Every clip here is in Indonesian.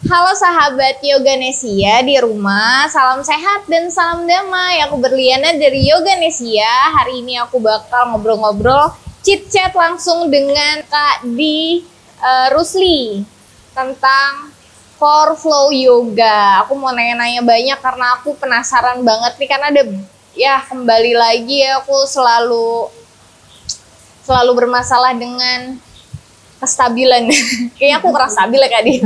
Halo sahabat Yoganesia di rumah, salam sehat dan salam damai. Aku Berliana dari Yoganesia. Hari ini aku bakal ngobrol-ngobrol, chit-chat langsung dengan Kak Di Rusli tentang Core Flow Yoga. Aku mau nanya-nanya banyak karena aku penasaran banget nih, karena ada kembali lagi ya, aku selalu bermasalah dengan kestabilan. Kayaknya aku kurang stabil ya Kak Di.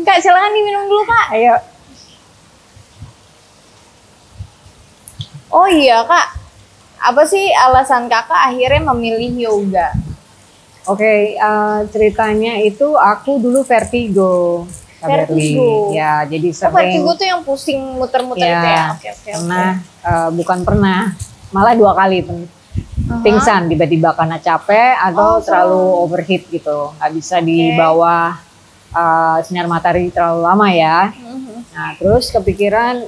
Kak, silakan diminum dulu Kak. Ayo. Oh iya Kak, apa sih alasan Kakak akhirnya memilih yoga? Oke, ceritanya itu aku dulu vertigo. Vertigo. Ya, jadi sering. Vertigo tuh yang pusing muter-muter itu ya? Oke. Pernah, bukan pernah, malah 2 kali pingsan tiba-tiba karena capek atau terlalu overheat gitu, nggak bisa di bawah sinar matahari terlalu lama ya. Nah terus kepikiran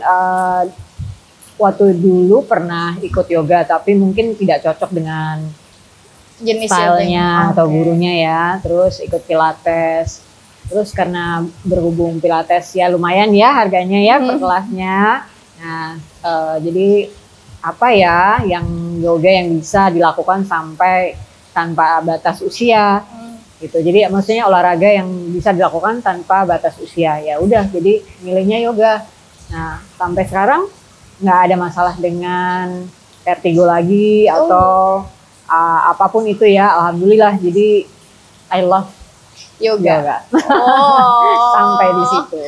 waktu dulu pernah ikut yoga tapi mungkin tidak cocok dengan jenis stylenya atau gurunya ya. Terus ikut pilates, terus karena berhubung pilates ya lumayan ya harganya ya per kelasnya. Nah jadi apa ya yang yoga yang bisa dilakukan sampai tanpa batas usia gitu. Jadi maksudnya olahraga yang bisa dilakukan tanpa batas usia. Ya udah, jadi milihnya yoga. Nah sampai sekarang nggak ada masalah dengan vertigo lagi atau apapun itu ya, alhamdulillah. Jadi I love yoga. Sampai di situ.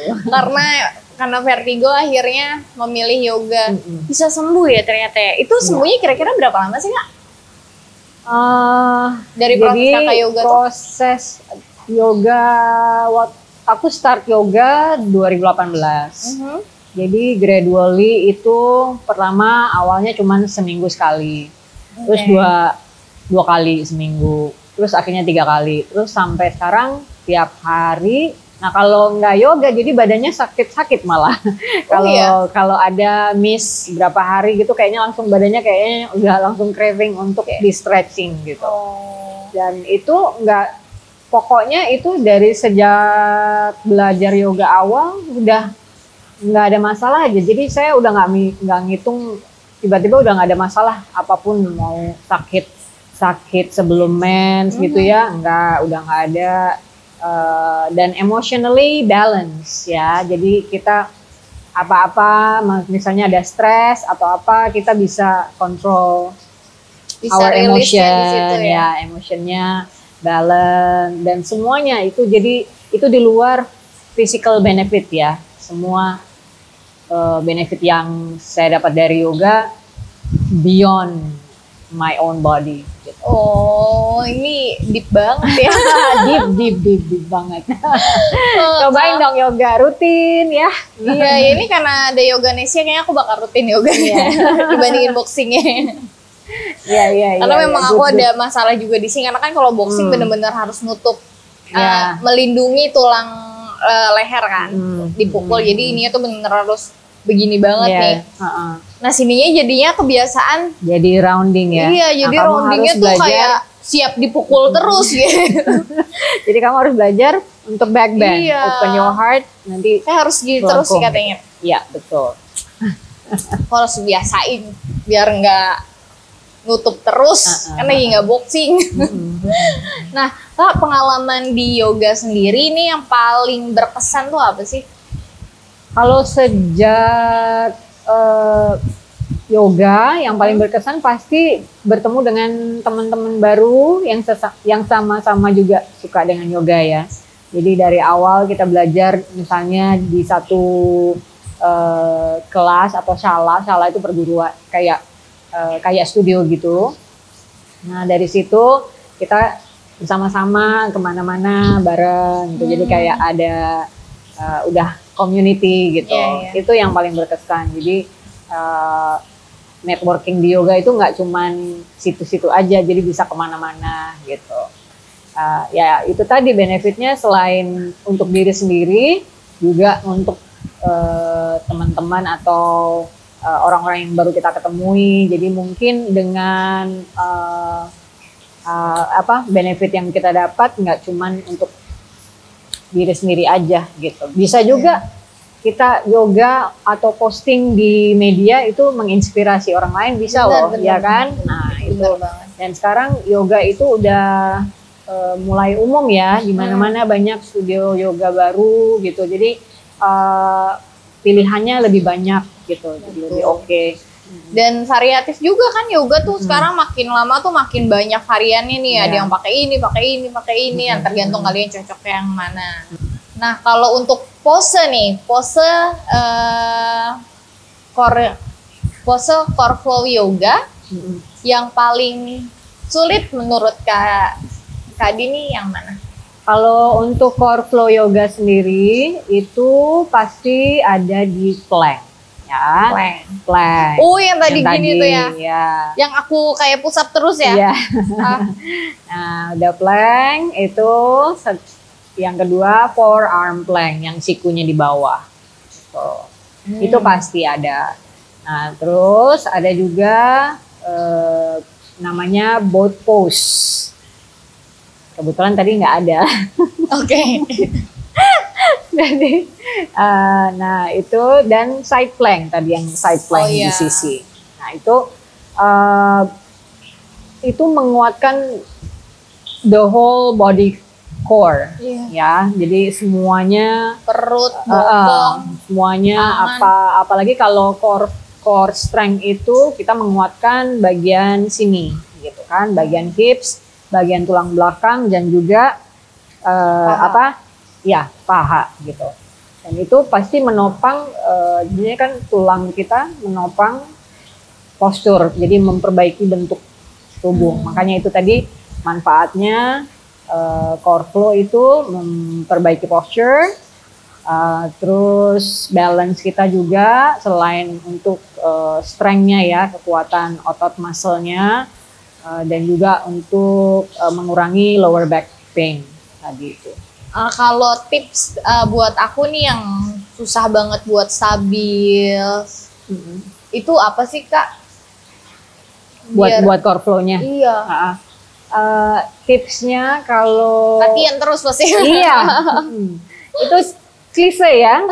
Karena vertigo akhirnya memilih yoga. Bisa sembuh ya ternyata ya. Itu sembuhnya kira-kira berapa lama sih Kak? Dari proses Kakak yoga proses yoga, aku start yoga 2018. Jadi gradually itu pertama awalnya cuma seminggu sekali. Terus dua kali seminggu. Terus akhirnya 3 kali. Terus sampai sekarang tiap hari. Nah kalau nggak yoga jadi badannya sakit-sakit malah. Kalau ada miss berapa hari gitu kayaknya langsung badannya kayaknya udah langsung craving untuk di stretching gitu. Dan itu nggak, pokoknya itu dari sejak belajar yoga awal udah nggak ada masalah aja. Jadi saya udah nggak ngitung, tiba-tiba udah nggak ada masalah apapun, mau sakit sebelum mens gitu ya, udah nggak ada. Dan emotionally balance ya, jadi kita apa-apa misalnya ada stres atau apa kita bisa control our emotion ya, emotionnya balance dan semuanya itu. Jadi itu di luar physical benefit ya, semua benefit yang saya dapat dari yoga beyond my own body gitu. Oh, ini deep banget ya. deep banget. Cobain dong yoga rutin ya. Iya, ini karena ada Yoganesia kayaknya aku bakal rutin yoga dibandingin boxingnya. Iya. Karena memang aku ada masalah juga di sini, karena kan kalau boxing benar-benar harus nutup, melindungi tulang leher kan, dipukul. Jadi ini tuh benar harus begini banget nih. Nah sininya jadinya kebiasaan jadi rounding ya. Iya, jadi roundingnya tuh kayak siap dipukul terus gitu. Jadi kamu harus belajar untuk back bend, open your heart. Nanti saya harus gitu terus sih katanya. Iya betul. Aku harus biasain biar nggak nutup terus, kan lagi nggak boxing. Nah Kak, pengalaman di yoga sendiri ini yang paling berkesan tuh apa sih? Kalau sejak yoga yang paling berkesan pasti bertemu dengan teman-teman baru yang sama-sama juga suka dengan yoga ya. Jadi dari awal kita belajar misalnya di satu kelas atau shala itu perguruan kayak studio gitu. Nah dari situ kita bersama-sama kemana-mana bareng gitu. Jadi kayak ada udah community gitu. Itu yang paling berkesan. Jadi networking di yoga itu nggak cuman situ-situ aja, jadi bisa kemana-mana gitu. Ya itu tadi benefitnya, selain untuk diri sendiri juga untuk teman-teman atau orang-orang yang baru kita ketemui. Jadi mungkin dengan benefit yang kita dapat nggak cuman untuk diri sendiri aja gitu. Bisa juga kita yoga atau posting di media itu menginspirasi orang lain, bisa loh, ya kan? Nah, itu. Dan sekarang yoga itu udah mulai umum ya, di mana-mana banyak studio yoga baru gitu. Jadi pilihannya lebih banyak gitu, jadi lebih oke. Dan variatif juga kan yoga tuh sekarang makin lama tuh makin banyak variannya nih. Ada yang pakai ini, yang tergantung kalian cocok yang mana. Nah, kalau untuk pose nih, pose core flow yoga yang paling sulit menurut Kak Dini yang mana? Kalau untuk core flow yoga sendiri itu pasti ada di plank, ya. Plank. Oh, yang tadi gini tuh ya. Yang aku kayak push up terus ya. Iya. Nah, udah plank itu. Yang kedua forearm plank yang sikunya di bawah. Itu pasti ada. Nah, terus ada juga namanya boat pose. Kebetulan tadi nggak ada. Oke. Jadi, nah itu dan side plank tadi yang side plank di sisi. Nah itu menguatkan the whole body core, ya. Jadi semuanya perut, bokong, semuanya apalagi kalau core strength itu kita menguatkan bagian sini, gitu kan, bagian hips, bagian tulang belakang dan juga paha gitu. Dan itu pasti menopang, jadi kan tulang kita menopang postur, jadi memperbaiki bentuk tubuh. Makanya itu tadi manfaatnya core flow itu memperbaiki posture, terus balance kita juga selain untuk strength-nya ya, kekuatan otot muscle-nya, dan juga untuk mengurangi lower back pain tadi itu. Kalau tips buat aku nih yang susah banget buat stabil, itu apa sih Kak? Buat core flow-nya? Iya. Tipsnya kalau latihan terus pasti. Iya. Itu klise ya.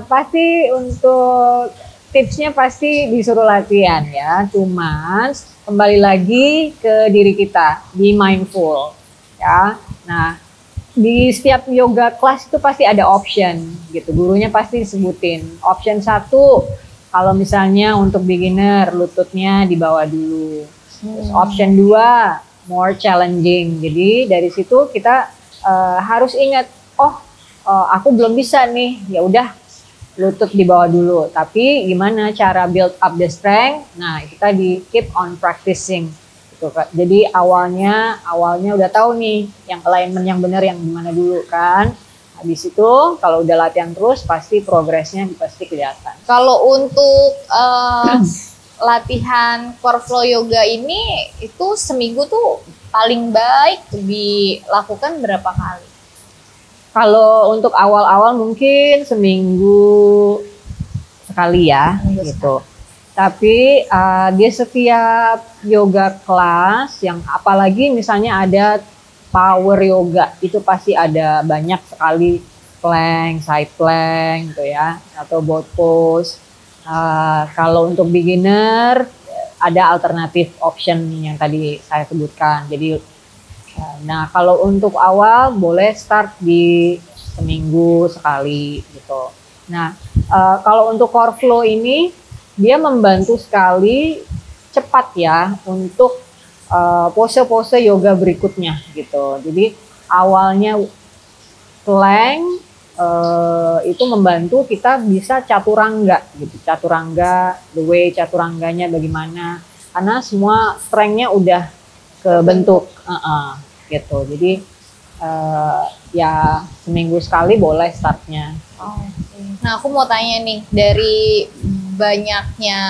Pasti untuk tipsnya pasti disuruh latihan ya. Cuman kembali lagi ke diri kita, be mindful ya. Nah, di setiap yoga kelas itu pasti ada option gitu. Gurunya pasti disebutin. Option 1, kalau misalnya untuk beginner lututnya di bawah dulu. Terus option 2, more challenging. Jadi dari situ kita harus ingat, aku belum bisa nih, ya udah lutut di bawah dulu. Tapi gimana cara build up the strength? Nah, kita keep on practicing. Gitu, Kak. Jadi awalnya udah tahu nih yang alignment yang benar yang gimana dulu kan. Habis itu kalau udah latihan terus pasti progresnya pasti kelihatan. Kalau untuk latihan core flow yoga ini itu seminggu tuh paling baik dilakukan berapa kali? Kalau untuk awal-awal mungkin seminggu sekali ya, gitu. Tapi di setiap yoga kelas yang apalagi misalnya ada power yoga itu pasti ada banyak sekali plank, side plank gitu ya, atau boat pose. Kalau untuk beginner ada alternatif option yang tadi saya sebutkan. Jadi, nah kalau untuk awal boleh start di seminggu sekali gitu. Nah kalau untuk core flow ini dia membantu sekali cepat ya untuk pose-pose yoga berikutnya gitu. Jadi awalnya plank itu membantu kita bisa chaturanga gitu. Chaturanga, the way chaturangganya bagaimana, karena semua strength-nya udah kebentuk gitu. Jadi ya seminggu sekali boleh startnya. Nah aku mau tanya nih, dari banyaknya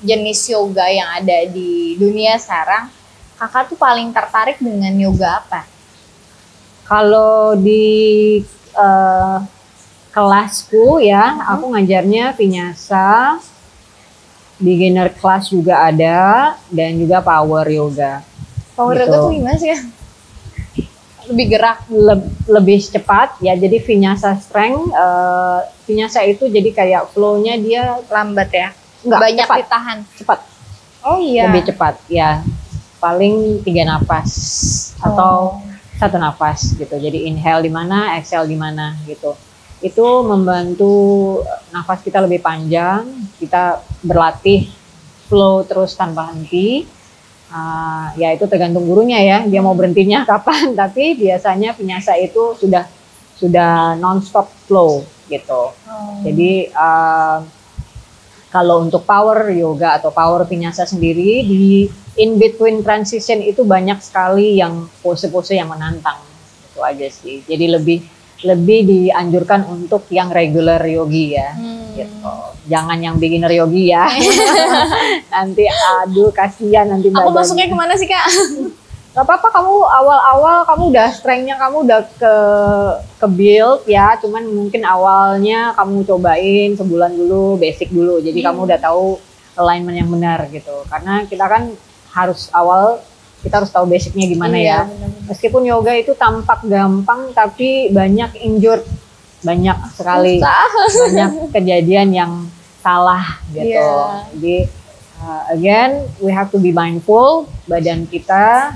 jenis yoga yang ada di dunia sekarang, kakak tuh paling tertarik dengan yoga apa? Kalau di kelasku ya, aku ngajarnya vinyasa, beginner class juga ada, dan juga power yoga. Power yoga tuh gimana sih ya? Lebih gerak. Lebih cepat ya. Jadi vinyasa strength, vinyasa itu jadi kayak flow-nya dia Lambat ya. enggak, Banyak cepat. ditahan. Cepat. Oh iya. Lebih cepat ya. Paling 3 napas atau 1 napas gitu. Jadi inhale di mana, exhale di mana gitu. Itu membantu nafas kita lebih panjang, kita berlatih flow terus tanpa henti. Ya itu tergantung gurunya ya, dia mau berhentinya kapan. Tapi biasanya vinyasa itu sudah non-stop flow gitu. Jadi kalau untuk power yoga atau power vinyasa sendiri, di in between transition itu banyak sekali yang pose-pose yang menantang. Itu aja sih. Jadi lebih dianjurkan untuk yang regular yogi ya. Gitu. Jangan yang beginner yogi ya. Nanti aduh kasihan nanti Aku badannya. masuknya kemana sih Kak? Gak apa-apa, kamu awal-awal kamu udah strength-nya kamu udah ke build ya, cuman mungkin awalnya kamu cobain sebulan dulu, basic dulu, jadi kamu udah tahu alignment yang benar gitu. Karena kita kan kita harus tahu basicnya gimana ya. Bener-bener. Meskipun yoga itu tampak gampang, tapi banyak injured, banyak sekali, banyak kejadian yang salah gitu. Iya. Jadi again, we have to be mindful, badan kita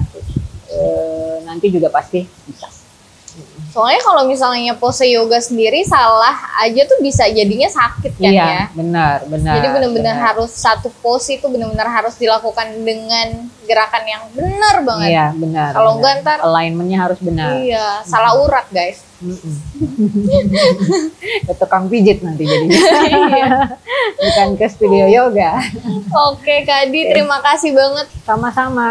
nanti juga pasti bisa. Soalnya kalau misalnya pose yoga sendiri salah aja tuh bisa jadinya sakit kan Iya, ya. benar. Jadi benar-benar harus satu pose itu benar-benar harus dilakukan dengan gerakan yang benar banget. Iya, benar. Kalau benar. enggak ntar alignment-nya harus benar. iya, salah urat guys. Ke tukang pijit nanti jadinya. Iya. Bukan ke studio yoga. Oke Kak Di, terima kasih banget. Sama-sama.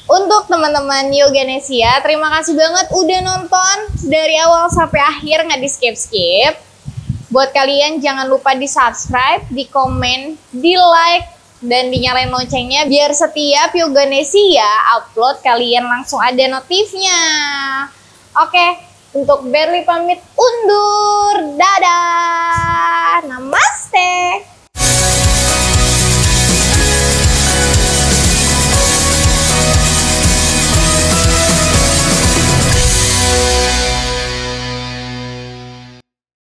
Untuk teman-teman Yoganesia, terima kasih banget udah nonton dari awal sampai akhir, nggak di skip-skip. Buat kalian jangan lupa di subscribe, di komen, di like, dan dinyalain loncengnya biar setiap Yoganesia upload kalian langsung ada notifnya. Oke, untuk Berli pamit undur. Dadah. Namaste.